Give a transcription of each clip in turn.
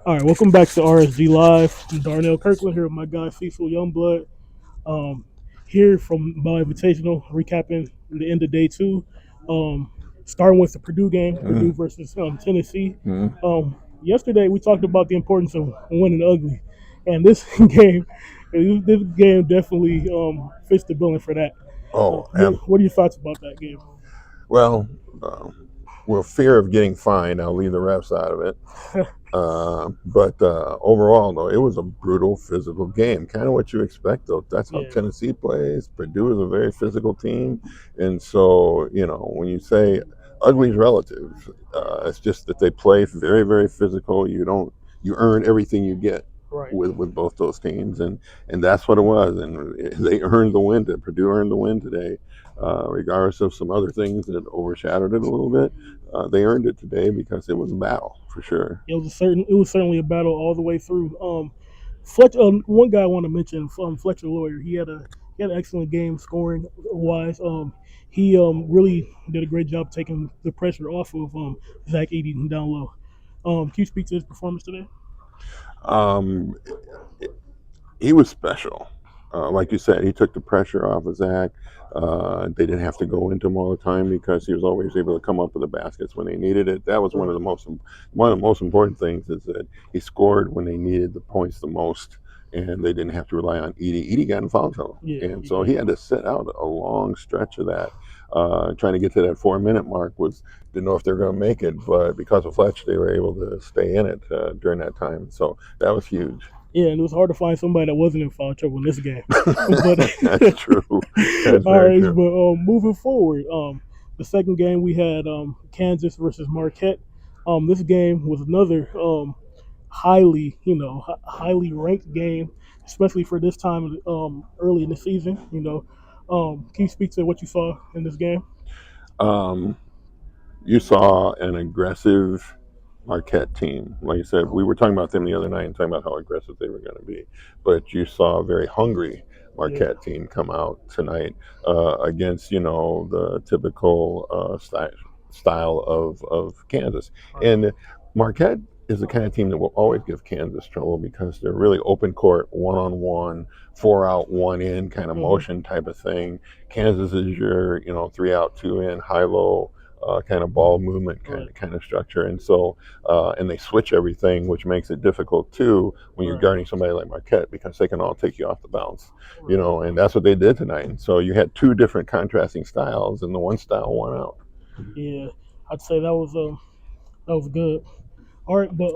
All right, welcome back to RSG Live. I'm Darnell Kirkland here with my guy Cecil Youngblood. Um, Here from Maui Invitational, recapping the end of day two. Um, Starting with the Purdue game, Purdue versus Tennessee. Yesterday we talked about the importance of winning ugly, and this game definitely fits the billing for that. Oh, What are your thoughts about that game? well, uh, well, fear of getting fined. I'll leave the refs out of it. But overall, though, it was a brutal physical game. Kind of what you expect, though. That's how Yeah, Tennessee plays. Purdue is a very physical team, and so when you say ugly is relative, it's just that they play very, very physical. You earn everything you get right. with both those teams, and that's what it was. And they earned the win. Purdue earned the win today, regardless of some other things that overshadowed it a little bit. They earned it today because it was a battle for sure. It was certainly a battle all the way through. One guy I want to mention, Fletcher Lawyer. He had an excellent game scoring wise. He really did a great job taking the pressure off of Zach Edey down low. Can you speak to his performance today? Um, he was special. Like you said, he took the pressure off of Zach. They didn't have to go into him all the time because he was always able to come up with the baskets when they needed it. That was Right. one of the most important things is that he scored when they needed the points the most, and they didn't have to rely on Edey. Edey got in foul trouble, Yeah. and so he had to sit out a long stretch of that. Trying to get to that 4 minute mark was didn't know if they were going to make it, but because of Fletch, they were able to stay in it during that time. So that was huge. Yeah, and it was hard to find somebody that wasn't in foul trouble in this game. But That's true. That's all very right, true. but moving forward, the second game we had Kansas versus Marquette. This game was another highly ranked game, especially for this time early in the season. Can you speak to what you saw in this game? Um, you saw an aggressive Marquette team. Like you said, we were talking about them the other night and talking about how aggressive they were going to be. But you saw a very hungry Yeah, Marquette team come out tonight against, the typical style of Kansas. right, And Marquette is the kind of team that will always give Kansas trouble because they're really open court, one on one, four out, one in kind of hmm, motion type of thing. Kansas is your, three out, two in, high low kind of ball movement right, kind of structure, and so and they switch everything, which makes it difficult too when you're right, guarding somebody like Marquette because they can all take you off the bounce, right. and that's what they did tonight. And so you had two different contrasting styles, and the one style won out. Yeah, I'd say that was good. All right, but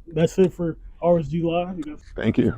that's it for RSG Live. You guys Thank you.